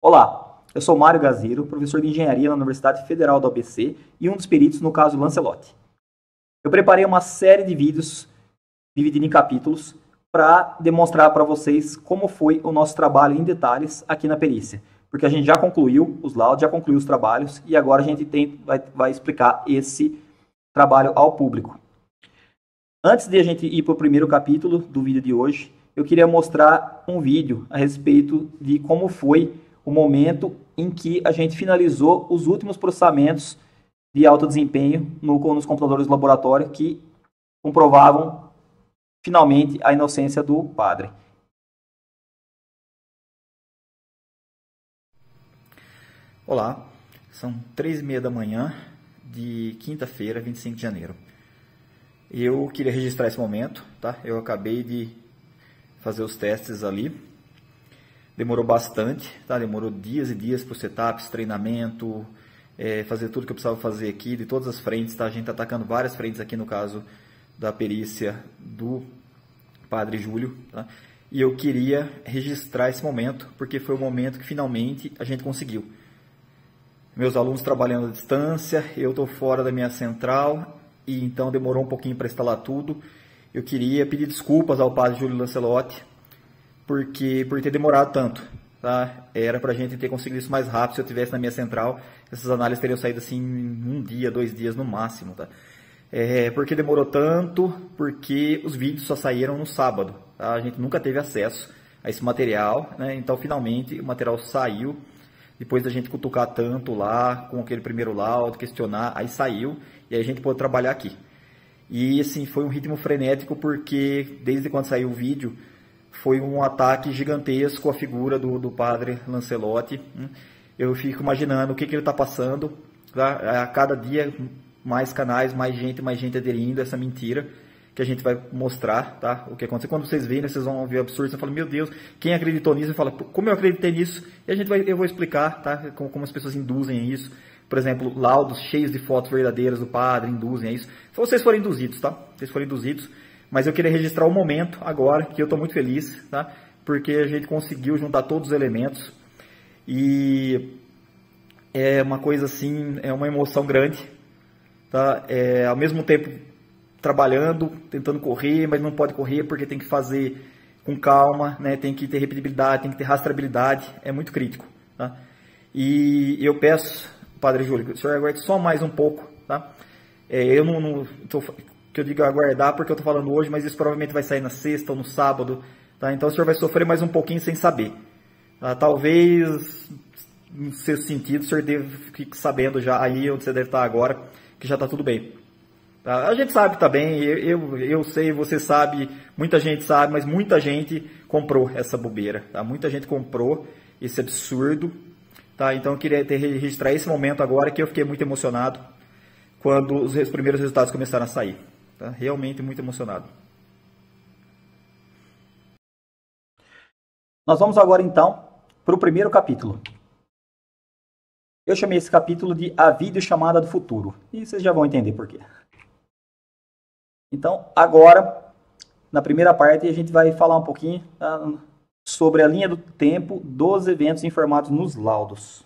Olá, eu sou Mário Gaziro, professor de engenharia na Universidade Federal do ABC e um dos peritos no caso Lancelotti. Eu preparei uma série de vídeos divididos em capítulos para demonstrar para vocês como foi o nosso trabalho em detalhes aqui na perícia, porque a gente já concluiu os laudos, já concluiu os trabalhos e agora a gente vai explicar esse trabalho ao público. Antes de a gente ir para o primeiro capítulo do vídeo de hoje, eu queria mostrar um vídeo a respeito de como foi o momento em que a gente finalizou os últimos processamentos de alto desempenho nos computadores do laboratório que comprovavam finalmente a inocência do padre. Olá, são 3h30 da manhã de quinta-feira, 25 de janeiro. Eu queria registrar esse momento, tá? Eu acabei de fazer os testes ali. Demorou bastante, tá? Demorou dias e dias para os setups, treinamento, fazer tudo que eu precisava fazer aqui, de todas as frentes, tá? A gente está atacando várias frentes aqui no caso da perícia do Padre Júlio, tá? E eu queria registrar esse momento, porque foi o momento que finalmente a gente conseguiu. Meus alunos trabalhando à distância, eu estou fora da minha central, e então demorou um pouquinho para instalar tudo. Eu queria pedir desculpas ao Padre Júlio Lancelotti, por ter demorado tanto, tá? Era para a gente ter conseguido isso mais rápido. Se eu tivesse na minha central, essas análises teriam saído assim em 1 dia, 2 dias no máximo, tá? Porque demorou tanto, porque os vídeos só saíram no sábado, tá? A gente nunca teve acesso a esse material, né? Então finalmente o material saiu, depois da gente cutucar tanto lá, com aquele primeiro laudo, questionar, aí saiu, e aí a gente pôde trabalhar aqui. E assim, foi um ritmo frenético, porque desde quando saiu o vídeo, foi um ataque gigantesco à figura do padre Lancelotti. Eu fico imaginando o que ele está passando. Tá? A cada dia, mais canais, mais gente aderindo a essa mentira que a gente vai mostrar, tá? O que aconteceu. Quando vocês verem, vocês vão ver absurdo. Você fala, meu Deus, quem acreditou nisso? Fala, como eu acreditei nisso? E eu vou explicar, tá? Como as pessoas induzem isso. Por exemplo, laudos cheios de fotos verdadeiras do padre induzem a isso. Se vocês forem induzidos, tá? Se vocês forem induzidos. Mas eu queria registrar um momento agora, que eu estou muito feliz, tá? Porque a gente conseguiu juntar todos os elementos. E é uma coisa assim, é uma emoção grande, tá? Ao mesmo tempo trabalhando, tentando correr, mas não pode correr porque tem que fazer com calma, né? Tem que ter repetibilidade, tem que ter rastreabilidade, é muito crítico, tá? E eu peço, Padre Júlio, o senhor aguarde só mais um pouco, tá? Eu não tô, que eu digo aguardar porque eu estou falando hoje, mas isso provavelmente vai sair na sexta ou no sábado, tá? Então o senhor vai sofrer mais um pouquinho sem saber, tá? Talvez no seu sentido o senhor fique sabendo já aí onde você deve estar agora, que já está tudo bem, tá? A gente sabe que está bem, eu sei, você sabe, muita gente sabe, mas muita gente comprou essa bobeira, tá? Muita gente comprou esse absurdo, tá? Então eu queria registrar esse momento agora, que eu fiquei muito emocionado quando os primeiros resultados começaram a sair. Tá? Realmente muito emocionado. Nós vamos agora então para o primeiro capítulo. Eu chamei esse capítulo de A Videochamada do Futuro. E vocês já vão entender por quê. Então, agora, na primeira parte, a gente vai falar um pouquinho, tá, sobre a linha do tempo dos eventos informados nos laudos.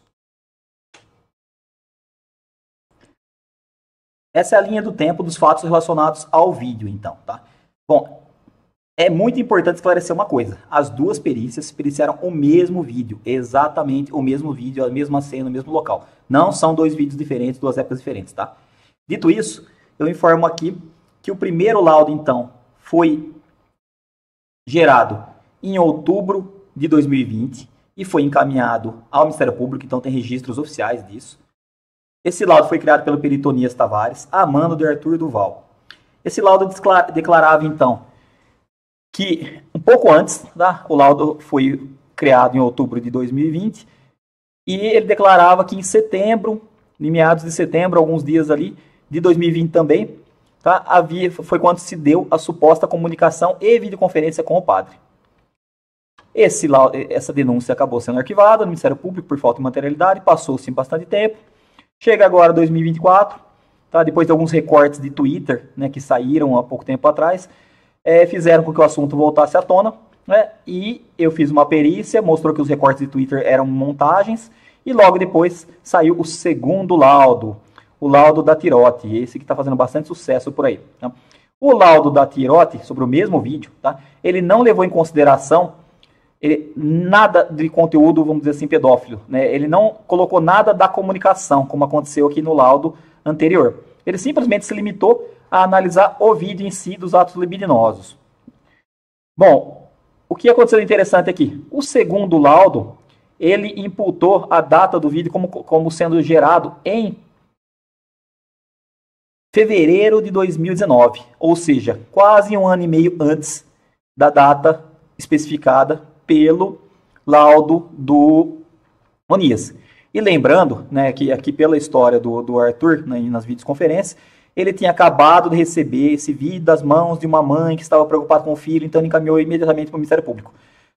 Essa é a linha do tempo dos fatos relacionados ao vídeo, então, tá? Bom, é muito importante esclarecer uma coisa. As duas perícias periciaram o mesmo vídeo, exatamente o mesmo vídeo, a mesma cena, o mesmo local. Não são 2 vídeos diferentes, 2 épocas diferentes, tá? Dito isso, eu informo aqui que o primeiro laudo, então, foi gerado em outubro de 2020 e foi encaminhado ao Ministério Público, então tem registros oficiais disso. Esse laudo foi criado pelo perito Onias Tavares, a mando de Arthur Duval. Esse laudo declarava, então, que um pouco antes, tá, o laudo foi criado em outubro de 2020, e ele declarava que em setembro, em meados de setembro, alguns dias ali, de 2020 também, tá, foi quando se deu a suposta comunicação e videoconferência com o padre. Essa denúncia acabou sendo arquivada no Ministério Público por falta de materialidade, passou-se bastante tempo. Chega agora 2024, tá? Depois de alguns recortes de Twitter, né, que saíram há pouco tempo atrás, fizeram com que o assunto voltasse à tona. né? E eu fiz uma perícia, mostrou que os recortes de Twitter eram montagens, e logo depois saiu o segundo laudo, o laudo da Tirotti, esse que está fazendo bastante sucesso por aí. Tá? O laudo da Tirotti, sobre o mesmo vídeo, tá? Ele não levou em consideração nada de conteúdo, vamos dizer assim, pedófilo. Né? Ele não colocou nada da comunicação, como aconteceu aqui no laudo anterior. Ele simplesmente se limitou a analisar o vídeo em si dos atos libidinosos. Bom, o que aconteceu interessante aqui? O segundo laudo, ele imputou a data do vídeo como sendo gerado em fevereiro de 2019, ou seja, quase um ano e meio antes da data especificada pelo laudo do Onias. E lembrando, né, que aqui pela história do Arthur, né, nas videoconferências, ele tinha acabado de receber esse vídeo das mãos de uma mãe que estava preocupada com o filho, então ele encaminhou imediatamente para o Ministério Público.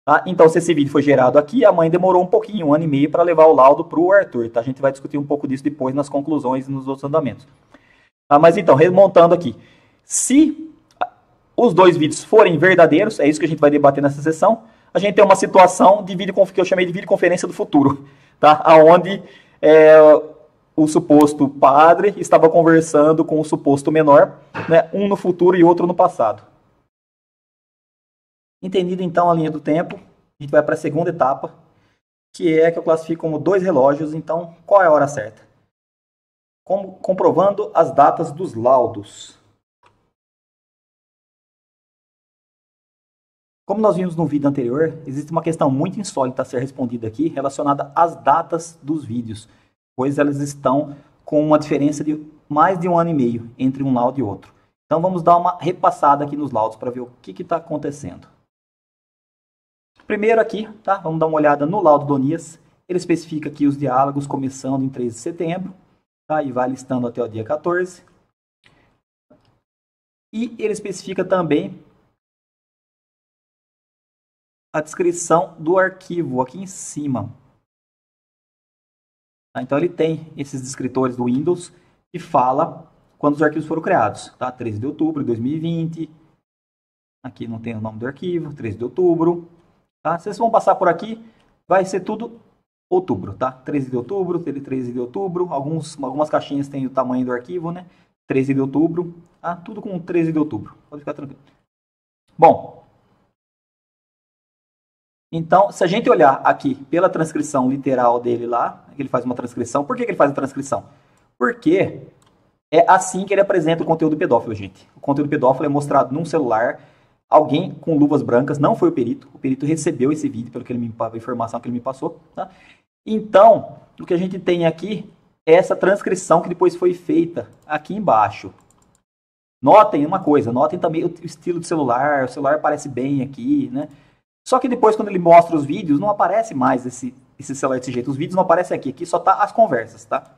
Tá? Então, se esse vídeo foi gerado aqui, a mãe demorou um pouquinho, um ano e meio, para levar o laudo para o Arthur. Tá? A gente vai discutir um pouco disso depois nas conclusões e nos outros andamentos. Mas então, remontando aqui, se os dois vídeos forem verdadeiros, é isso que a gente vai debater nessa sessão, a gente tem uma situação de vídeo que eu chamei de videoconferência do futuro, tá? Onde o suposto padre estava conversando com o suposto menor, né? Um no futuro e outro no passado. Entendido então a linha do tempo, a gente vai para a segunda etapa, que é que eu classifico como 2 relógios. Então, qual é a hora certa? Comprovando as datas dos laudos. Como nós vimos no vídeo anterior, existe uma questão muito insólita a ser respondida aqui relacionada às datas dos vídeos, pois elas estão com uma diferença de mais de um ano e meio entre um laudo e outro. Então vamos dar uma repassada aqui nos laudos para ver o que está acontecendo. Primeiro aqui, tá? Vamos dar uma olhada no laudo do Onias. Ele especifica aqui os diálogos começando em 13 de setembro. Tá? E vai listando até o dia 14. E ele especifica também a descrição do arquivo aqui em cima. Tá? Então ele tem esses descritores do Windows que fala quando os arquivos foram criados. Tá? 13 de outubro de 2020. Aqui não tem o nome do arquivo. 13 de outubro. Tá? Vocês vão passar por aqui, vai ser tudo outubro, tá? 13 de outubro, 13 de outubro, algumas caixinhas têm o tamanho do arquivo, né? 13 de outubro, tá? Tudo com 13 de outubro, pode ficar tranquilo. Bom, então, se a gente olhar aqui pela transcrição literal dele lá, ele faz uma transcrição. Por que ele faz a transcrição? Porque é assim que ele apresenta o conteúdo pedófilo, gente. O conteúdo pedófilo é mostrado num celular. Alguém com luvas brancas, não foi o perito recebeu esse vídeo, pelo que ele a informação que ele me passou. Tá? Então, o que a gente tem aqui é essa transcrição que depois foi feita aqui embaixo. Notem uma coisa, notem também o estilo do celular, o celular aparece bem aqui, né? Só que depois, quando ele mostra os vídeos, não aparece mais esse celular desse jeito. Os vídeos não aparecem aqui, aqui só tá as conversas, tá?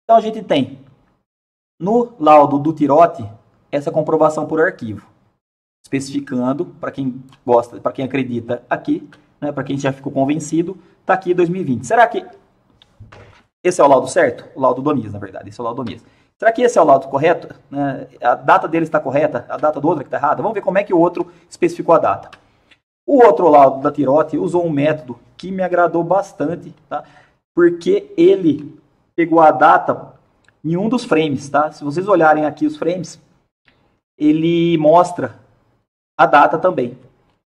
Então a gente tem no laudo do Tirotti essa comprovação por arquivo, especificando, para quem gosta, para quem acredita aqui, né, para quem já ficou convencido, está aqui 2020. Será que esse é o laudo certo? O laudo do Onias, na verdade, esse é o laudo do Onias. Será que esse é o laudo correto? A data dele está correta, a data do outro que está errada? Vamos ver como é que o outro especificou a data. O outro laudo da Tirotti usou um método que me agradou bastante, tá? Porque ele pegou a data em um dos frames, tá? Se vocês olharem aqui os frames, ele mostra a data também,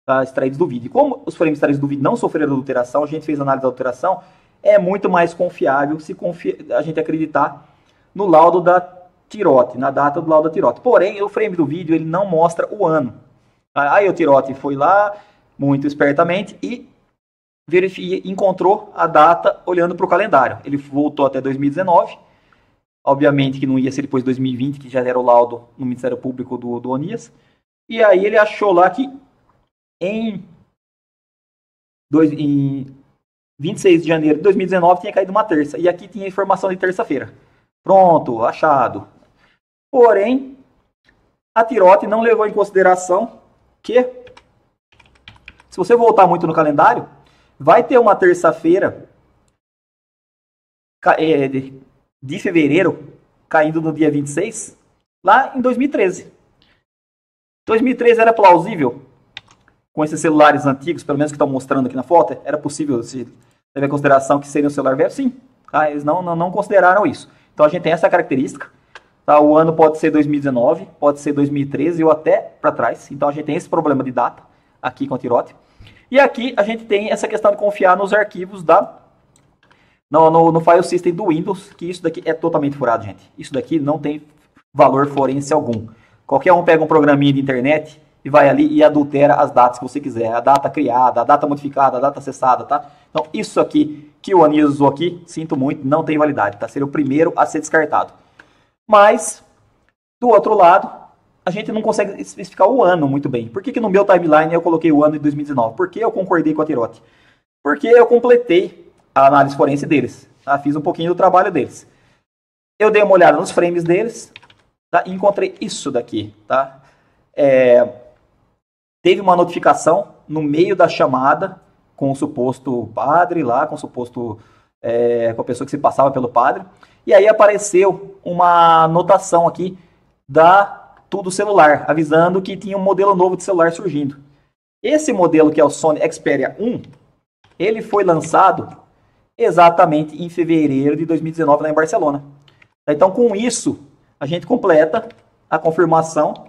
tá? Extraídos do vídeo. Como os frames extraídos do vídeo não sofreram adulteração, a gente fez análise da alteração, é muito mais confiável se a gente acreditar no laudo da Tirotti, na data do laudo da Tirotti. Porém, o frame do vídeo ele não mostra o ano. Aí o Tirotti foi lá, muito espertamente, e encontrou a data olhando para o calendário. Ele voltou até 2019, obviamente que não ia ser depois de 2020, que já era o laudo no Ministério Público do Onias, e aí ele achou lá que em 26 de janeiro de 2019 tinha caído uma terça, e aqui tinha informação de terça-feira. Pronto, achado. Porém, a Tirotti não levou em consideração que, se você voltar muito no calendário, vai ter uma terça-feira de fevereiro, caindo no dia 26, lá em 2013. 2013 era plausível, com esses celulares antigos, pelo menos que estão mostrando aqui na foto, era possível se levar em consideração que seria um celular velho? Sim, tá? Eles não consideraram isso. Então a gente tem essa característica, tá? O ano pode ser 2019, pode ser 2013 ou até para trás. Então a gente tem esse problema de data aqui com a Tirote. E aqui a gente tem essa questão de confiar nos arquivos no file system do Windows, que isso daqui é totalmente furado, gente. Isso daqui não tem valor forense algum. Qualquer um pega um programinha de internet e vai ali e adultera as datas que você quiser. A data criada, a data modificada, a data acessada, tá? Então, isso aqui que o Anísio usou aqui, sinto muito, não tem validade, tá? Seria o primeiro a ser descartado. Mas, do outro lado, a gente não consegue especificar o ano muito bem. Por que no meu timeline eu coloquei o ano de 2019? Por que eu concordei com a Tirote? Porque eu completei a análise forense deles, tá? Fiz um pouquinho do trabalho deles. Eu dei uma olhada nos frames deles, tá? E encontrei isso daqui, tá? Teve uma notificação no meio da chamada com o suposto padre lá, com a pessoa que se passava pelo padre. E aí apareceu uma anotação aqui do celular, avisando que tinha um modelo novo de celular surgindo. Esse modelo, que é o Sony Xperia 1, ele foi lançado exatamente em fevereiro de 2019 lá em Barcelona. Então, com isso, a gente completa a confirmação.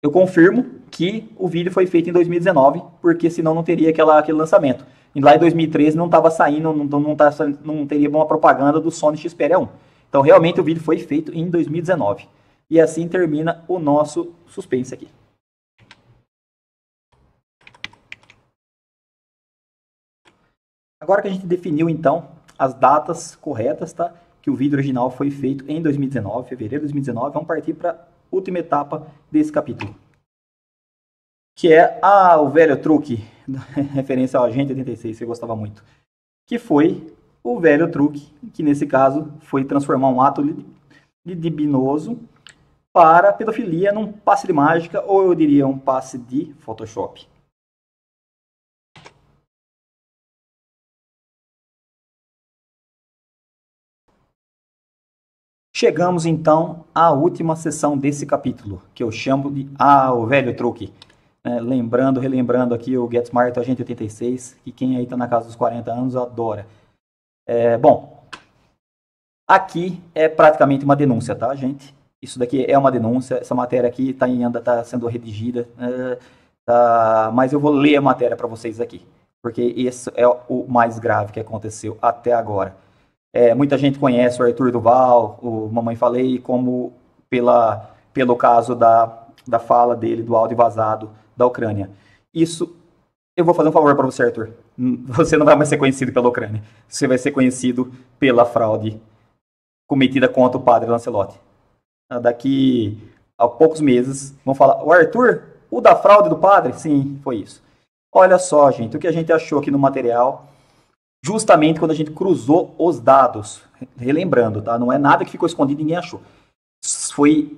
Eu confirmo que o vídeo foi feito em 2019, porque senão não teria aquele lançamento. E lá em 2013 não estava saindo, não teria uma propaganda do Sony Xperia 1. Então, realmente, o vídeo foi feito em 2019. E assim termina o nosso suspense aqui. Agora que a gente definiu, então, as datas corretas, tá? Que o vídeo original foi feito em 2019, fevereiro de 2019, vamos partir para a última etapa desse capítulo. Que é o velho truque, referência ao Agente 86, que eu gostava muito. Que foi o velho truque, que nesse caso foi transformar um ato libidinoso para pedofilia num passe de mágica, ou eu diria um passe de Photoshop. Chegamos então à última sessão desse capítulo, que eu chamo de o velho truque. Relembrando aqui o Get Smart Agente 86, que quem aí está na casa dos 40 anos adora. Bom, aqui é praticamente uma denúncia, tá, gente? Isso daqui é uma denúncia, essa matéria aqui ainda está sendo redigida, mas eu vou ler a matéria para vocês aqui, porque esse é o mais grave que aconteceu até agora. Muita gente conhece o Arthur Duval, o Mamãe Falei, como pelo caso da fala dele, do áudio vazado da Ucrânia. Isso, eu vou fazer um favor para você, Arthur. Você não vai mais ser conhecido pela Ucrânia. Você vai ser conhecido pela fraude cometida contra o padre Lancelotti. Daqui a poucos meses, vão falar, o Arthur, o da fraude do padre? Sim, foi isso. Olha só, gente, o que a gente achou aqui no material, justamente quando a gente cruzou os dados, relembrando, tá? Não é nada que ficou escondido e ninguém achou. Foi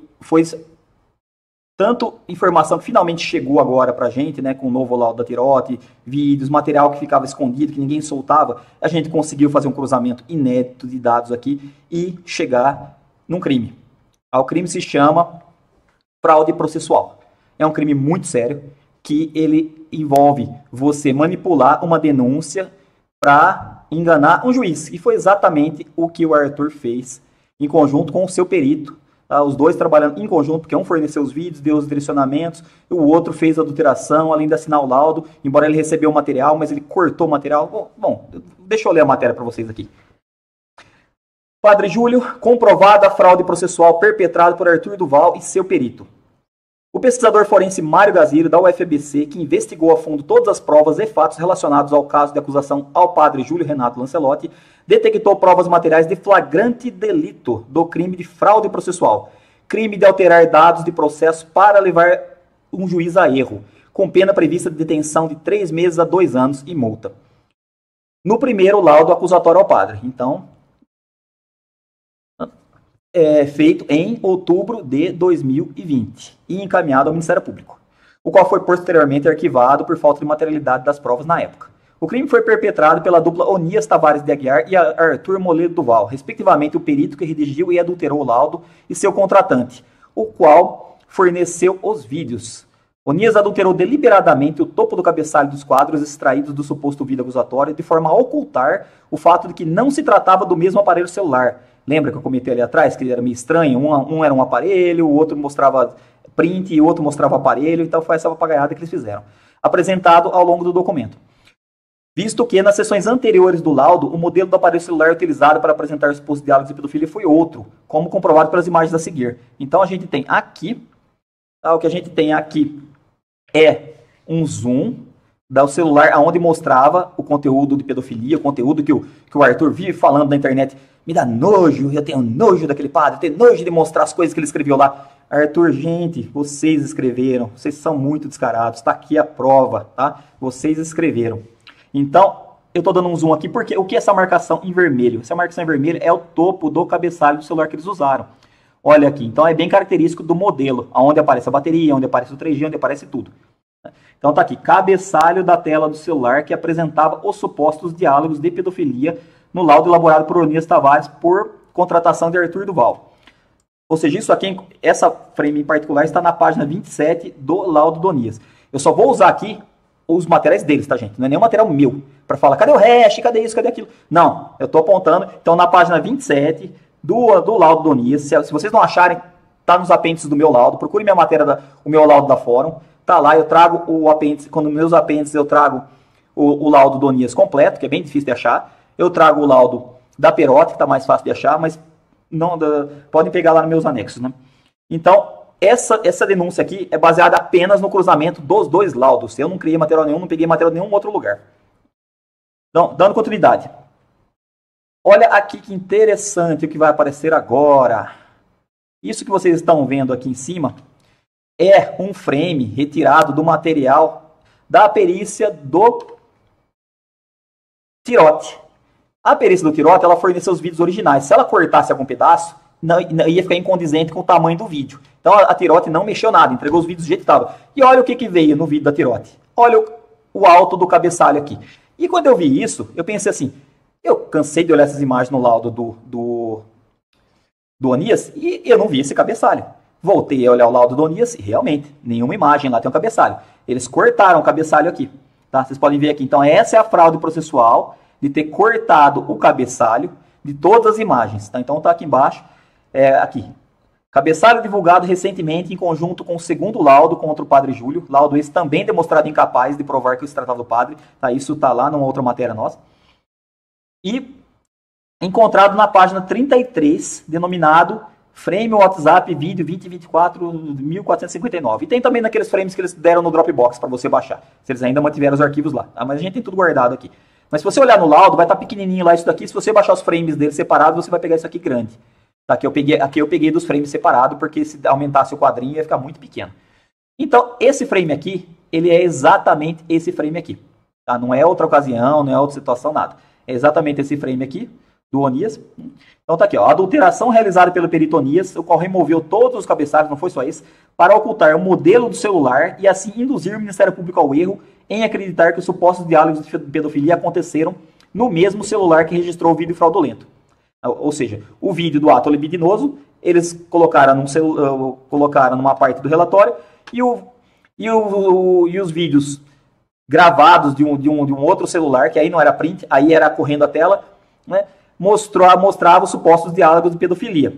tanto informação que finalmente chegou agora pra gente, né, com o novo laudo da Tirote, vídeos, material que ficava escondido, que ninguém soltava, a gente conseguiu fazer um cruzamento inédito de dados aqui e chegar num crime. O crime se chama fraude processual. É um crime muito sério, que ele envolve você manipular uma denúncia para enganar um juiz. E foi exatamente o que o Arthur fez em conjunto com o seu perito. Tá? Os dois trabalhando em conjunto, porque um forneceu os vídeos, deu os direcionamentos, e o outro fez a adulteração, além de assinar o laudo, embora ele recebeu o material, mas ele cortou o material. Bom, deixa eu ler a matéria para vocês aqui. Padre Júlio, comprovada a fraude processual perpetrada por Arthur Duval e seu perito. O pesquisador forense Mário Gaziro, da UFBC, que investigou a fundo todas as provas e fatos relacionados ao caso de acusação ao padre Júlio Renato Lancelotti, detectou provas materiais de flagrante delito do crime de fraude processual, crime de alterar dados de processo para levar um juiz a erro, com pena prevista de detenção de 3 meses a 2 anos e multa. No primeiro laudo acusatório ao padre. Então, feito em outubro de 2020 e encaminhado ao Ministério Público, o qual foi posteriormente arquivado por falta de materialidade das provas na época. O crime foi perpetrado pela dupla Onias Tavares de Aguiar e Arthur Moledo Duval, respectivamente o perito que redigiu e adulterou o laudo e seu contratante, o qual forneceu os vídeos. Onias adulterou deliberadamente o topo do cabeçalho dos quadros extraídos do suposto vídeo acusatório de forma a ocultar o fato de que não se tratava do mesmo aparelho celular. Lembra que eu comentei ali atrás que ele era meio estranho? Um era um aparelho, o outro mostrava print e o outro mostrava aparelho, então foi essa papagaiada que eles fizeram. Apresentado ao longo do documento. Visto que nas sessões anteriores do laudo, o modelo do aparelho celular utilizado para apresentar os supostos diálogos de pedofilia foi outro, como comprovado pelas imagens a seguir. Então a gente tem aqui, o que a gente tem aqui é um zoom do celular onde mostrava o conteúdo de pedofilia, o conteúdo que o Arthur vive falando na internet. Me dá nojo, eu tenho nojo daquele padre, eu tenho nojo de mostrar as coisas que ele escreveu lá. Arthur, gente, vocês escreveram, vocês são muito descarados, está aqui a prova, tá? Vocês escreveram. Então, eu estou dando um zoom aqui porque o que é essa marcação em vermelho? Essa marcação em vermelho é o topo do cabeçalho do celular que eles usaram. Olha aqui, então é bem característico do modelo, onde aparece a bateria, onde aparece o 3G, onde aparece tudo. Então tá aqui, cabeçalho da tela do celular que apresentava os supostos diálogos de pedofilia no laudo elaborado por Onias Tavares por contratação de Arthur Duval. Ou seja, isso aqui, essa frame em particular está na página 27 do laudo do Onias. Eu só vou usar aqui os materiais deles, tá, gente? Não é nenhum material meu, para falar, cadê o hash, cadê isso, cadê aquilo? Não, eu estou apontando, então na página 27 do laudo do Onias, se vocês não acharem, tá nos apêndices do meu laudo, procure minha matéria, o meu laudo da Fórum, tá lá, eu trago o apêndice, quando meus apêndices eu trago o laudo do Onias completo, que é bem difícil de achar, eu trago o laudo da Perotti, que está mais fácil de achar, mas não, podem pegar lá nos meus anexos, né? Então, essa denúncia aqui é baseada apenas no cruzamento dos dois laudos. Eu não criei material nenhum, não peguei material em nenhum outro lugar. Então, dando continuidade. Olha aqui que interessante o que vai aparecer agora. Isso que vocês estão vendo aqui em cima é um frame retirado do material da perícia do Tirotti. A perícia do Tirotti, ela forneceu os vídeos originais. Se ela cortasse algum pedaço, não ia ficar incondizente com o tamanho do vídeo. Então a Tirotti não mexeu nada, entregou os vídeos do jeito que estava. E olha o que veio no vídeo da Tirotti. Olha o alto do cabeçalho aqui. E quando eu vi isso, eu pensei assim, eu cansei de olhar essas imagens no laudo do Onias e eu não vi esse cabeçalho. Voltei a olhar o laudo do Onias e realmente, nenhuma imagem lá tem um cabeçalho. Eles cortaram o cabeçalho aqui. Tá? Vocês podem ver aqui. Então essa é a fraude processual de ter cortado o cabeçalho de todas as imagens. Tá? Então tá aqui embaixo. Aqui. Cabeçalho divulgado recentemente em conjunto com o segundo laudo contra o padre Júlio. Laudo esse também demonstrado incapaz de provar que se tratava do padre. Tá? Isso está lá numa outra matéria nossa. E encontrado na página 33, denominado Frame WhatsApp Vídeo 2024.1459. E tem também naqueles frames que eles deram no Dropbox para você baixar. Se eles ainda mantiveram os arquivos lá. Tá? Mas a gente tem tudo guardado aqui. Mas se você olhar no laudo, vai estar pequenininho lá isso daqui. Se você baixar os frames dele separados, você vai pegar isso aqui grande. Aqui eu peguei dos frames separados, porque se aumentasse o quadrinho ia ficar muito pequeno. Então, esse frame aqui, ele é exatamente esse frame aqui. Tá? Não é outra ocasião, não é outra situação, nada. É exatamente esse frame aqui, do Onias. Então tá aqui, ó. A adulteração realizada pelo perito Onias, o qual removeu todos os cabeçalhos, não foi só isso, para ocultar o modelo do celular e assim induzir o Ministério Público ao erro em acreditar que os supostos diálogos de pedofilia aconteceram no mesmo celular que registrou o vídeo fraudulento. Ou seja, o vídeo do ato libidinoso, eles colocaram numa parte do relatório e os vídeos gravados de um outro celular, que aí não era print, aí era correndo a tela, né, mostrava os supostos diálogos de pedofilia.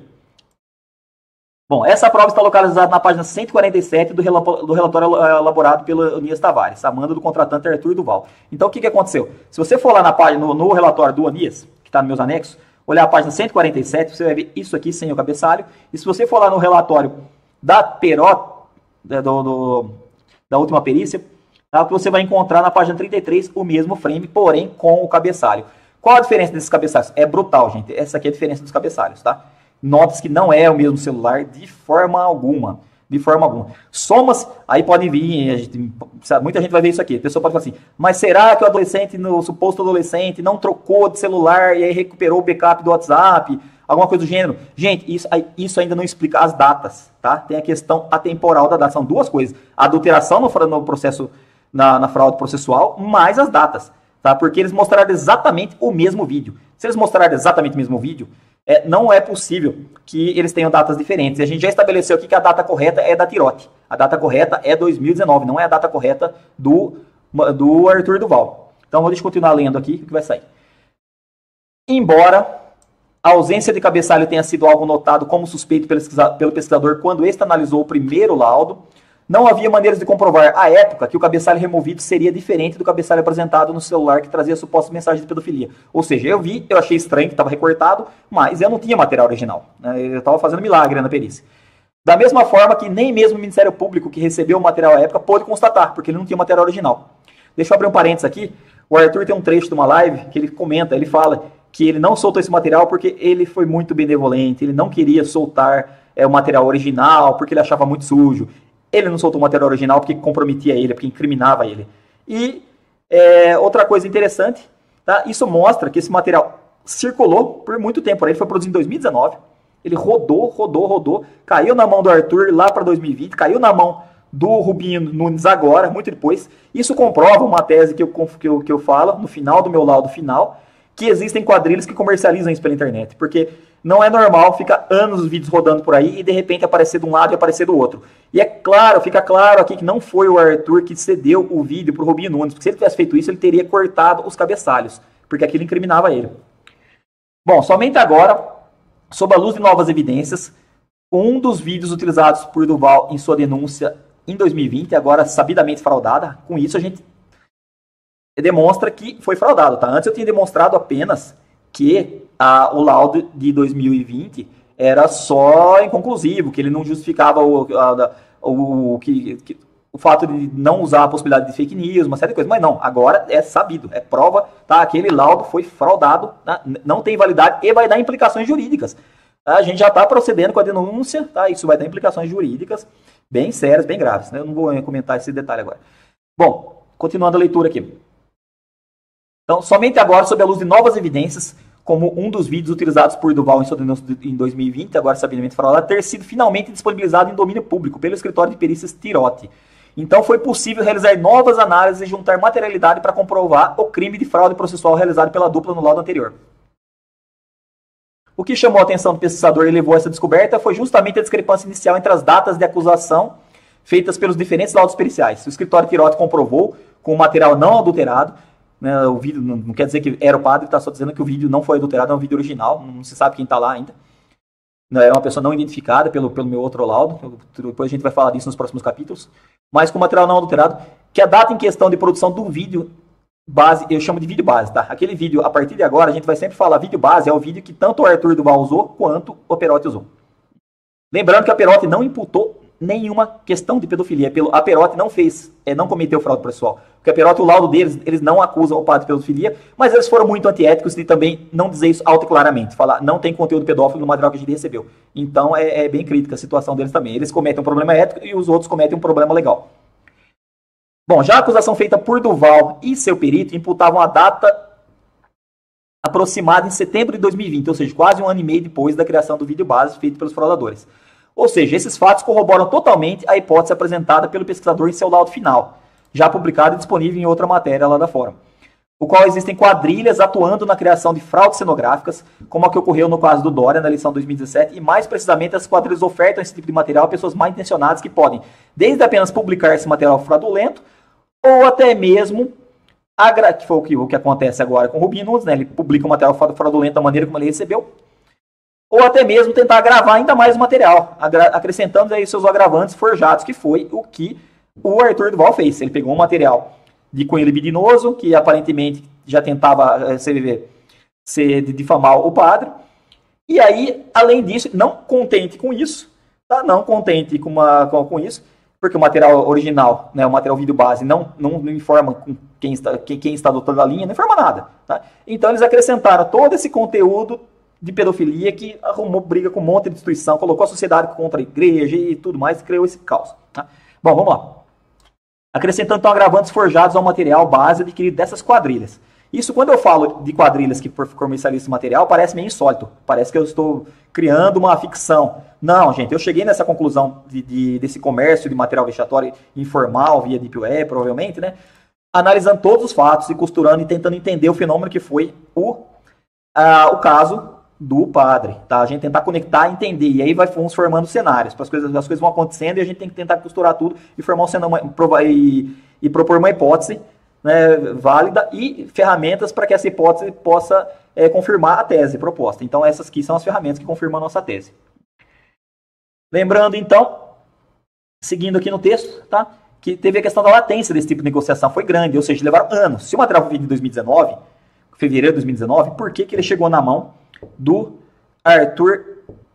Bom, essa prova está localizada na página 147 do relatório elaborado pelo Onias Tavares, a mando do contratante Arthur Duval. Então, o que aconteceu? Se você for lá na página, no relatório do Onias, que está nos meus anexos, olhar a página 147, você vai ver isso aqui sem o cabeçalho. E se você for lá no relatório da Perotti, da última perícia, tá, que você vai encontrar na página 33 o mesmo frame, porém com o cabeçalho. Qual a diferença desses cabeçalhos? É brutal, gente. Essa aqui é a diferença dos cabeçalhos, tá? Notas que não é o mesmo celular de forma alguma. De forma alguma. Somas, aí pode vir, muita gente vai ver isso aqui. A pessoa pode falar assim, mas será que o suposto adolescente não trocou de celular e aí recuperou o backup do WhatsApp? Alguma coisa do gênero? Gente, isso ainda não explica as datas, tá? Tem a questão atemporal da data. São duas coisas. A adulteração no processo, na fraude processual, mais as datas, tá? Porque eles mostraram exatamente o mesmo vídeo. Se eles mostrarem exatamente o mesmo vídeo, não é possível que eles tenham datas diferentes. A gente já estabeleceu aqui que a data correta é da Tirote. A data correta é 2019, não é a data correta do Arthur Duval. Então, deixa eu continuar lendo aqui o que vai sair. Embora a ausência de cabeçalho tenha sido algo notado como suspeito pelo pesquisador quando este analisou o primeiro laudo, não havia maneiras de comprovar, à época, que o cabeçalho removido seria diferente do cabeçalho apresentado no celular que trazia supostas mensagens de pedofilia. Ou seja, eu achei estranho que estava recortado, mas eu não tinha material original. Eu estava fazendo milagre na perícia. Da mesma forma que nem mesmo o Ministério Público, que recebeu o material à época, pôde constatar, porque ele não tinha material original. Deixa eu abrir um parênteses aqui. O Arthur tem um trecho de uma live que ele comenta, ele fala que ele não soltou esse material porque ele foi muito benevolente, ele não queria soltar o material original porque ele achava muito sujo. Ele não soltou o material original porque comprometia ele, porque incriminava ele. E outra coisa interessante, tá? Isso mostra que esse material circulou por muito tempo. Ele foi produzido em 2019, ele rodou, caiu na mão do Arthur lá para 2020, caiu na mão do Rubinho Nunes agora, muito depois. Isso comprova uma tese que eu falo no final do meu laudo final, que existem quadrilhas que comercializam isso pela internet, porque não é normal ficar anos os vídeos rodando por aí e de repente aparecer de um lado e aparecer do outro. E fica claro aqui que não foi o Arthur que cedeu o vídeo para o Rubinho Nunes, porque se ele tivesse feito isso, ele teria cortado os cabeçalhos, porque aquilo incriminava ele. Bom, somente agora, sob a luz de novas evidências, um dos vídeos utilizados por Duval em sua denúncia em 2020, agora sabidamente fraudada, com isso a gente demonstra que foi fraudado, tá? Antes eu tinha demonstrado apenas que o laudo de 2020 era só inconclusivo, que ele não justificava o fato de não usar a possibilidade de fake news, uma série de coisas. Mas não, agora é sabido, é prova, tá? Aquele laudo foi fraudado, tá? Não tem validade e vai dar implicações jurídicas. Tá? A gente já está procedendo com a denúncia, tá? Isso vai dar implicações jurídicas bem sérias, bem graves, né? Eu não vou comentar esse detalhe agora. Bom, continuando a leitura aqui. Então, somente agora, sob a luz de novas evidências, como um dos vídeos utilizados por Duval em sua denúncia em 2020, agora sabidamente fraudado, ter sido finalmente disponibilizado em domínio público pelo escritório de perícias Tirote. Então, foi possível realizar novas análises e juntar materialidade para comprovar o crime de fraude processual realizado pela dupla no laudo anterior. O que chamou a atenção do pesquisador e levou a essa descoberta foi justamente a discrepância inicial entre as datas de acusação feitas pelos diferentes laudos periciais. O escritório Tirote comprovou, com o material não adulterado, né, o vídeo não quer dizer que era o padre, está só dizendo que o vídeo não foi adulterado, é um vídeo original, não se sabe quem está lá ainda. É uma pessoa não identificada pelo meu outro laudo, depois a gente vai falar disso nos próximos capítulos, mas com material não adulterado, que a data em questão de produção do vídeo base, eu chamo de vídeo base, tá? Aquele vídeo, a partir de agora, a gente vai sempre falar vídeo base, é o vídeo que tanto o Arthur Duval usou, quanto o Perotti usou. Lembrando que a Perotti não imputou nenhuma questão de pedofilia. A Perotti não cometeu fraude processual. Porque a Perotti, o laudo deles, eles não acusam o padre de pedofilia, mas eles foram muito antiéticos de também não dizer isso alto e claramente. Falar, não tem conteúdo pedófilo no material que a gente recebeu. Então é bem crítica a situação deles também. Eles cometem um problema ético e os outros cometem um problema legal. Bom, já a acusação feita por Duval e seu perito imputavam a data aproximada em setembro de 2020, ou seja, quase um ano e meio depois da criação do vídeo base feito pelos fraudadores. Ou seja, esses fatos corroboram totalmente a hipótese apresentada pelo pesquisador em seu laudo final, já publicado e disponível em outra matéria lá da Fórum, o qual existem quadrilhas atuando na criação de fraudes cenográficas, como a que ocorreu no caso do Dória, na eleição de 2017, e mais precisamente as quadrilhas ofertam esse tipo de material a pessoas mal intencionadas que podem, desde apenas publicar esse material fraudulento, ou até mesmo, que foi o que acontece agora com o Rubinho Nunes, né? Ele publica o material fraudulento da maneira como ele recebeu, ou até mesmo tentar agravar ainda mais o material, acrescentando aí seus agravantes forjados, que foi o que o Arthur Duval fez. Ele pegou um material de cunho libidinoso, que aparentemente já tentava difamar o padre, e aí, além disso, não contente com isso, tá? Não contente com isso, porque o material original, né, o material vídeo base, não informa quem está adotando a linha, não informa nada. Tá? Então eles acrescentaram todo esse conteúdo de pedofilia que arrumou briga com um monte de instituição, colocou a sociedade contra a igreja e tudo mais, e criou esse caos. Tá? Bom, vamos lá. Acrescentando então agravantes forjados ao material base adquirido dessas quadrilhas. Isso, quando eu falo de quadrilhas que comercializam esse material, parece meio insólito. Parece que eu estou criando uma ficção. Não, gente, eu cheguei nessa conclusão desse comércio de material vexatório informal, via Deep Web, provavelmente, né? Analisando todos os fatos e costurando e tentando entender o fenômeno que foi o caso do padre, tá? A gente tentar conectar, entender, e aí vamos formando cenários, as coisas vão acontecendo e a gente tem que tentar costurar tudo e formar um cenário, e propor uma hipótese, né, válida e ferramentas para que essa hipótese possa confirmar a tese proposta. Então essas aqui são as ferramentas que confirmam a nossa tese. Lembrando então, seguindo aqui no texto, tá? Que teve a questão da latência desse tipo de negociação, foi grande, ou seja, levaram anos. Se o material foi feito em 2019, fevereiro de 2019, por que ele chegou na mão do Arthur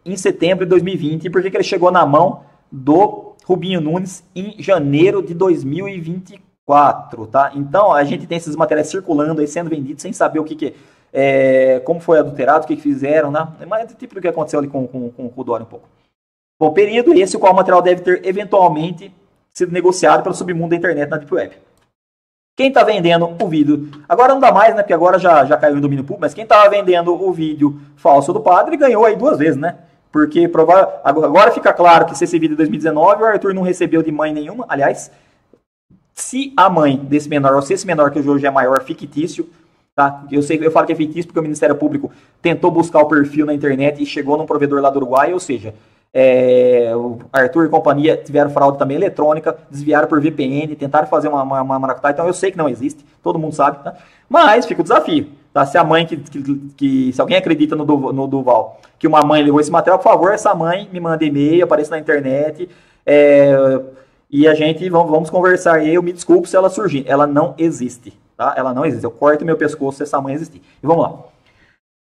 em setembro de 2020 e por que ele chegou na mão do Rubinho Nunes em janeiro de 2024, tá? Então, a gente tem esses materiais circulando aí, sendo vendidos, sem saber o que como foi adulterado, o que fizeram, né? Mas é tipo do que aconteceu ali com o Dória um pouco. Bom, período esse o qual o material deve ter eventualmente sido negociado pelo submundo da internet na Deep Web. Quem está vendendo o vídeo, agora não dá mais, né, porque agora já caiu em domínio público, mas quem estava vendendo o vídeo falso do padre ganhou aí 2 vezes, né? Porque agora fica claro que se esse vídeo é 2019, o Arthur não recebeu de mãe nenhuma. Aliás, se a mãe desse menor, ou se esse menor que hoje é maior, fictício, tá? Eu falo que é fictício porque o Ministério Público tentou buscar o perfil na internet e chegou num provedor lá do Uruguai, ou seja, o Arthur e companhia tiveram fraude também eletrônica, desviaram por VPN, tentaram fazer uma maracutaia, então eu sei que não existe, todo mundo sabe, tá? Mas fica o desafio, tá? Se a mãe se alguém acredita no Duval que uma mãe levou esse material, por favor, essa mãe me manda e-mail, apareça na internet, e a gente vamos conversar, e eu me desculpo se ela surgir, ela não existe, tá? Ela não existe, eu corto meu pescoço se essa mãe existir. E vamos lá.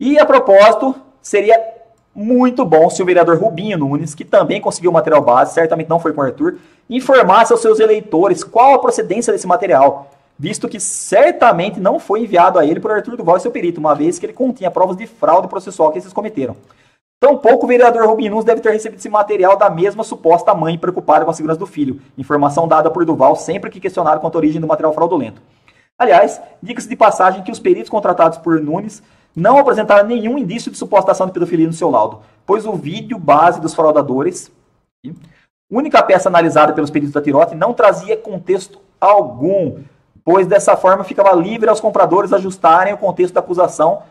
E a propósito, seria muito bom se o vereador Rubinho Nunes, que também conseguiu o material base, certamente não foi com o Arthur, informasse aos seus eleitores qual a procedência desse material, visto que certamente não foi enviado a ele por Arthur Duval e seu perito, uma vez que ele continha provas de fraude processual que esses cometeram. Tampouco o vereador Rubinho Nunes deve ter recebido esse material da mesma suposta mãe preocupada com a segurança do filho, informação dada por Duval sempre que questionado quanto à origem do material fraudulento. Aliás, diga-se de passagem que os peritos contratados por Nunes não apresentaram nenhum indício de suposta ação de pedofilia no seu laudo, pois o vídeo base dos fraudadores, única peça analisada pelos peritos da Tirote, não trazia contexto algum, pois dessa forma ficava livre aos compradores ajustarem o contexto da acusação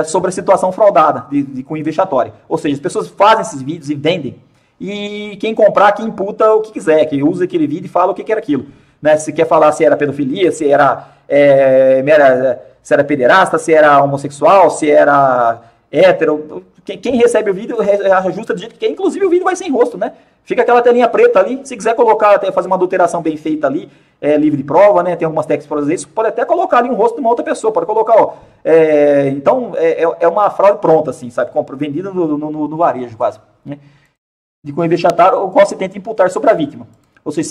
sobre a situação fraudada, de cunho vexatório. Ou seja, as pessoas fazem esses vídeos e vendem, e quem comprar, que imputa o que quiser, que usa aquele vídeo e fala o que era aquilo. Né? Se quer falar se era pedofilia, se era pederasta, se era homossexual, se era hétero. Quem recebe o vídeo ajusta do jeito que quer. Inclusive o vídeo vai sem rosto, né? Fica aquela telinha preta ali. Se quiser colocar, fazer uma adulteração bem feita ali, livre de prova, né? Tem algumas técnicas para fazer isso. Pode até colocar ali um rosto de uma outra pessoa. Pode colocar, ó. Então, é uma fraude pronta, assim, sabe? Vendida no varejo, quase. Né? De cunho vexatório, o qual se tenta imputar sobre a vítima. Ou seja,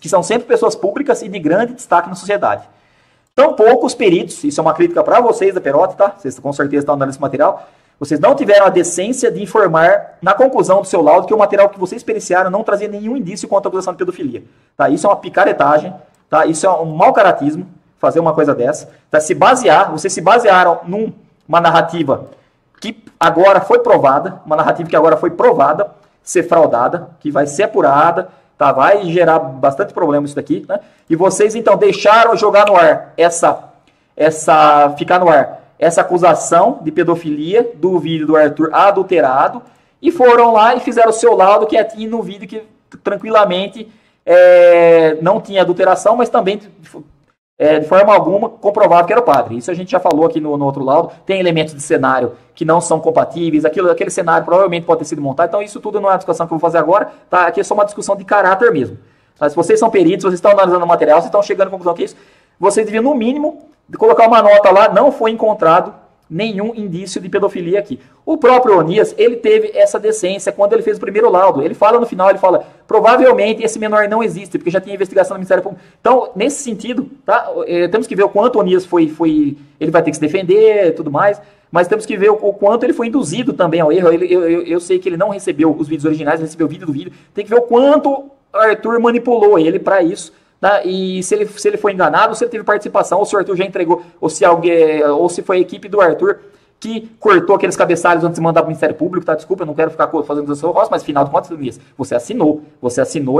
que são sempre pessoas públicas e de grande destaque na sociedade. Tampouco os peritos, isso é uma crítica para vocês da Perote, tá? Vocês com certeza estão analisando esse material. Vocês não tiveram a decência de informar na conclusão do seu laudo que o material que vocês periciaram não trazia nenhum indício contra a acusação de pedofilia. Tá? Isso é uma picaretagem, tá? Isso é um mau caratismo, fazer uma coisa dessa. Tá? Vocês se basearam numa narrativa que agora foi provada, ser fraudada, que vai ser apurada, tá? Vai gerar bastante problema isso daqui, né? E vocês então deixaram jogar no ar ficar no ar essa acusação de pedofilia do vídeo do Arthur adulterado e foram lá e fizeram o seu laudo quietinho no vídeo que tranquilamente não tinha adulteração, mas também de forma alguma comprovava que era o padre. Isso a gente já falou aqui no outro laudo. Tem elementos de cenário que não são compatíveis, aquele cenário provavelmente pode ter sido montado, então isso tudo não é uma discussão que eu vou fazer agora, tá? Aqui é só uma discussão de caráter mesmo. Mas se vocês são peritos, vocês estão analisando o material, vocês estão chegando à conclusão que é isso, vocês deviam no mínimo colocar uma nota lá, não foi encontrado nenhum indício de pedofilia aqui. O próprio Onias, ele teve essa decência quando ele fez o primeiro laudo. Ele fala no final, provavelmente esse menor não existe, porque já tinha investigação no Ministério Público. Então, nesse sentido, tá? Temos que ver o quanto o Onias ele vai ter que se defender e tudo mais, mas temos que ver o quanto ele foi induzido também ao erro. Eu sei que ele não recebeu os vídeos originais, ele recebeu o vídeo do vídeo. Tem que ver o quanto o Arthur manipulou ele para isso. Tá? E se ele foi enganado, ou se ele teve participação, ou se o Arthur já entregou, ou se foi a equipe do Arthur que cortou aqueles cabeçalhos antes de mandar para o Ministério Público, tá? Desculpa, eu não quero ficar fazendo o seu rosto, mas afinal de contas, você assinou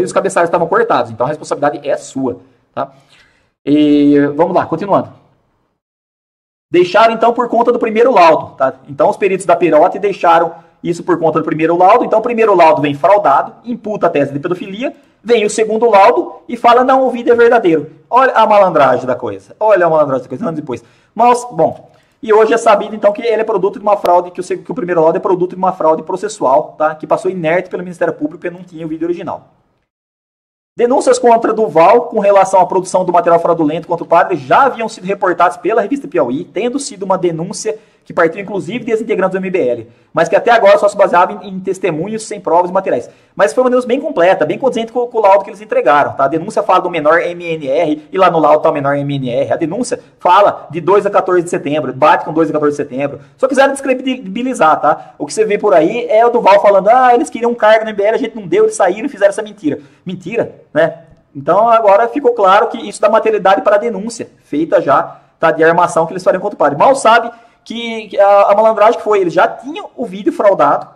e os cabeçalhos estavam cortados, então a responsabilidade é sua, tá? E vamos lá, continuando. Deixaram, então, por conta do primeiro laudo. Tá? Então, os peritos da Perotti deixaram isso por conta do primeiro laudo. Então, o primeiro laudo vem fraudado, imputa a tese de pedofilia. Vem o segundo laudo e fala, não, o vídeo é verdadeiro. Olha a malandragem da coisa. Olha a malandragem da coisa, anos depois. Mas, bom, e hoje é sabido, então, que ele é produto de uma fraude, que o primeiro laudo é produto de uma fraude processual, tá? Que passou inerte pelo Ministério Público e não tinha o vídeo original. Denúncias contra Duval com relação à produção do material fraudulento contra o padre já haviam sido reportadas pela revista Piauí, tendo sido uma denúncia que partiu inclusive dos integrantes do MBL, mas que até agora só se baseava em testemunhos sem provas materiais. Mas foi uma denúncia bem completa, bem condizente com o laudo que eles entregaram. Tá? A denúncia fala do menor MNR, e lá no laudo está o menor MNR. A denúncia fala de 2 a 14 de setembro, bate com 2 a 14 de setembro. Só quiseram descredibilizar, tá? O que você vê por aí é o Duval falando, eles queriam um cargo no MBL, a gente não deu, eles saíram e fizeram essa mentira. Mentira, né? Então agora ficou claro que isso dá materialidade para a denúncia, feita já, tá? De armação que eles fariam contra o padre. Mal sabe que a malandragem que foi, eles já tinham o vídeo fraudado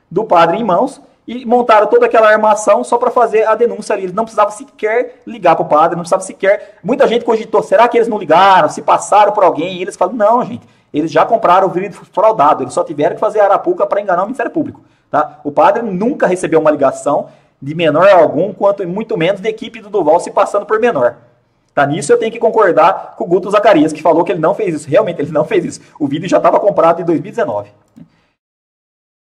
do padre em mãos e montaram toda aquela armação só para fazer a denúncia ali. Eles não precisavam sequer ligar para o padre, não precisavam sequer... Muita gente cogitou, será que eles não ligaram, se passaram por alguém? E eles falam, não, gente, eles já compraram o vídeo fraudado, eles só tiveram que fazer a arapuca para enganar o Ministério Público. Tá? O padre nunca recebeu uma ligação de menor algum, quanto muito menos de equipe do Duval se passando por menor. Tá, nisso eu tenho que concordar com o Guto Zacarias, que falou que ele não fez isso. Realmente, ele não fez isso. O vídeo já estava comprado em 2019.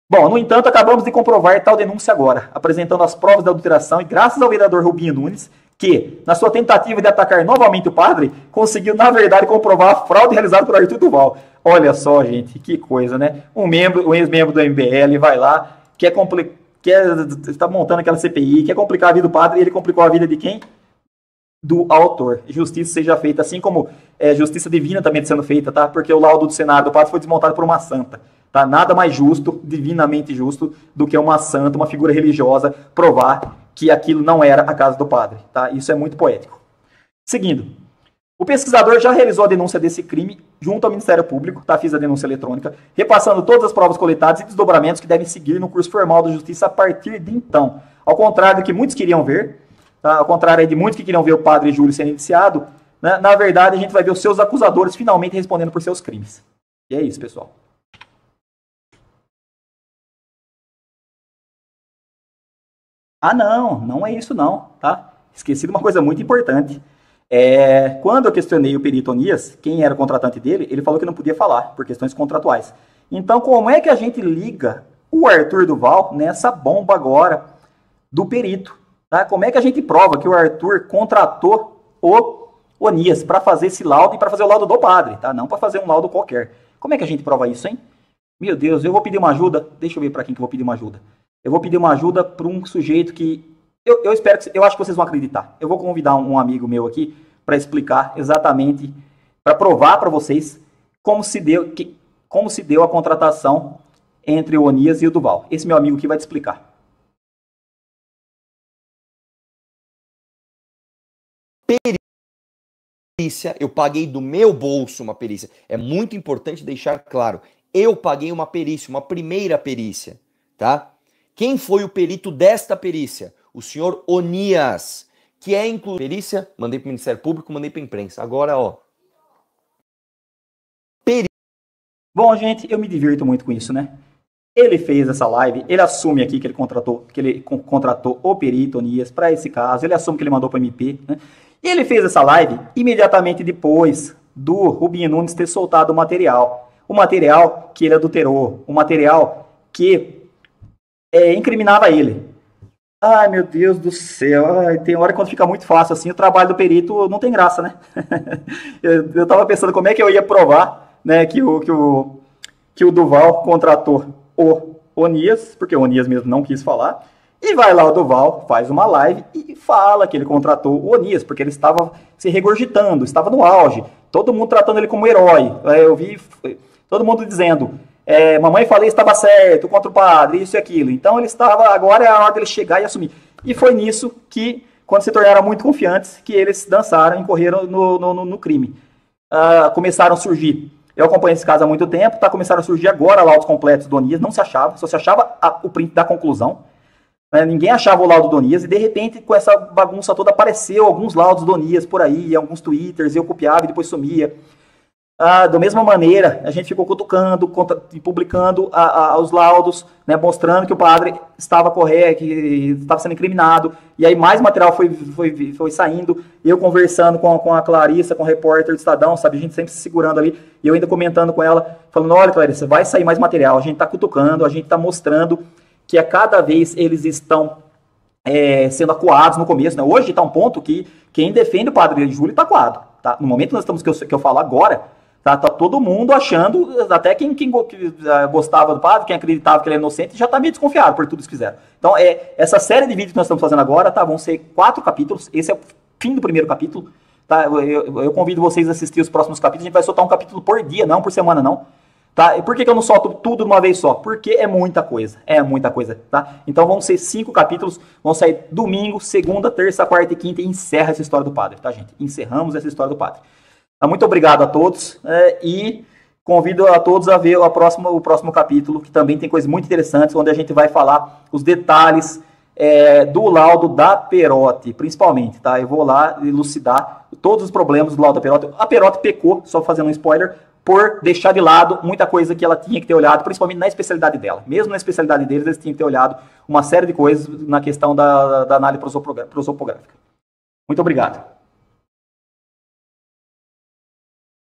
Bom, no entanto, acabamos de comprovar tal denúncia agora, apresentando as provas da adulteração e graças ao vereador Rubinho Nunes, que, na sua tentativa de atacar novamente o padre, conseguiu, na verdade, comprovar a fraude realizada por Arthur Duval. Olha só, gente, que coisa, né? Um ex-membro do MBL vai lá, está montando aquela CPI, quer complicar a vida do padre, e ele complicou a vida de quem? Do autor. Justiça seja feita, assim como justiça divina também sendo feita, tá? Porque o laudo do Senado do padre foi desmontado por uma santa, tá? Nada mais justo, divinamente justo, do que uma santa, uma figura religiosa, provar que aquilo não era a casa do padre, tá? Isso é muito poético. Seguindo, o pesquisador já realizou a denúncia desse crime junto ao Ministério Público, tá? Fiz a denúncia eletrônica, repassando todas as provas coletadas e desdobramentos que devem seguir no curso formal da Justiça a partir de então. Ao contrário do que muitos queriam ver, tá? Ao contrário de muitos que queriam ver o padre Júlio sendo indiciado, né? Na verdade a gente vai ver os seus acusadores finalmente respondendo por seus crimes. E é isso, pessoal. Ah, não é isso não, tá? Esqueci de uma coisa muito importante. Quando eu questionei o perito Onias, quem era o contratante dele, ele falou que não podia falar, por questões contratuais. Então, como é que a gente liga o Arthur Duval nessa bomba agora do perito? Tá? Como é que a gente prova que o Arthur contratou o Onias para fazer esse laudo e para fazer o laudo do padre, tá? Não para fazer um laudo qualquer. Como é que a gente prova isso, hein? Meu Deus, eu vou pedir uma ajuda. Deixa eu ver para quem que eu vou pedir uma ajuda. Eu vou pedir uma ajuda para um sujeito que... Eu acho que vocês vão acreditar. Eu vou convidar um amigo meu aqui para explicar exatamente, para provar para vocês como se deu a contratação entre o Onias e o Duval. Esse meu amigo aqui vai te explicar. Perícia, eu paguei do meu bolso uma perícia. É muito importante deixar claro. Eu paguei uma perícia, uma primeira perícia, tá? Quem foi o perito desta perícia? O senhor Onias, que é incluído perícia, mandei para o Ministério Público, mandei para a imprensa. Agora, ó. Bom, gente, eu me divirto muito com isso, né? Ele fez essa live, ele assume aqui que ele contratou o perito Onias para esse caso, ele assume que ele mandou para o MP, né? E ele fez essa live imediatamente depois do Rubinho Nunes ter soltado o material que ele adulterou, o material que incriminava ele. Ai, meu Deus do céu. Ai, tem hora quando fica muito fácil assim, o trabalho do perito não tem graça, né? eu tava pensando como é que eu ia provar, né, que o Duval contratou o Onias, porque o Onias mesmo não quis falar, e vai lá o Duval, faz uma live e fala que ele contratou o Onias, porque ele estava se regurgitando, estava no auge, todo mundo tratando ele como herói. Eu vi todo mundo dizendo... mamãe falei estava certo contra o padre, isso e aquilo. Então ele estava, agora é a hora dele chegar e assumir. E foi nisso que, quando se tornaram muito confiantes, que eles dançaram e correram no crime. Começaram a surgir, eu acompanho esse caso há muito tempo, começaram a surgir agora laudos completos do Onias, não se achava, só se achava o print da conclusão. Ninguém achava o laudo do Onias, e de repente, com essa bagunça toda, apareceu alguns laudos do Onias por aí, alguns twitters, eu copiava e depois sumia. Da mesma maneira, a gente ficou cutucando, publicando os laudos, né, mostrando que o padre estava correto, que estava sendo incriminado. E aí mais material foi saindo. Eu conversando com a Clarissa, com o repórter do Estadão, sabe? A gente sempre se segurando ali. E eu ainda comentando com ela, falando, olha, Clarissa, vai sair mais material. A gente está cutucando, a gente está mostrando que a cada vez eles estão sendo acuados no começo. Né? Hoje está um ponto que quem defende o padre Júlio está acuado. Tá? No momento que eu falo agora, tá todo mundo achando, até quem gostava do padre, quem acreditava que ele é inocente, já está meio desconfiado por tudo isso que fizeram. Então, essa série de vídeos que nós estamos fazendo agora, tá, vão ser 4 capítulos. Esse é o fim do primeiro capítulo. Tá? Eu convido vocês a assistir os próximos capítulos. A gente vai soltar um capítulo por dia, não por semana, não. Tá? E por que eu não solto tudo de uma vez só? Porque é muita coisa. Tá? Então vão ser 5 capítulos, vão sair domingo, segunda, terça, quarta e quinta e encerra essa história do padre, tá, gente? Encerramos essa história do padre. Muito obrigado a todos e convido a todos a ver o próximo capítulo, que também tem coisas muito interessantes, onde a gente vai falar os detalhes do laudo da Perotti, principalmente, tá? Eu vou lá elucidar todos os problemas do laudo da Perotti. A Perotti pecou, só fazendo um spoiler, por deixar de lado muita coisa que ela tinha que ter olhado, principalmente na especialidade dela. Mesmo na especialidade deles, eles tinham que ter olhado uma série de coisas na questão da análise prosopográfica. Muito obrigado.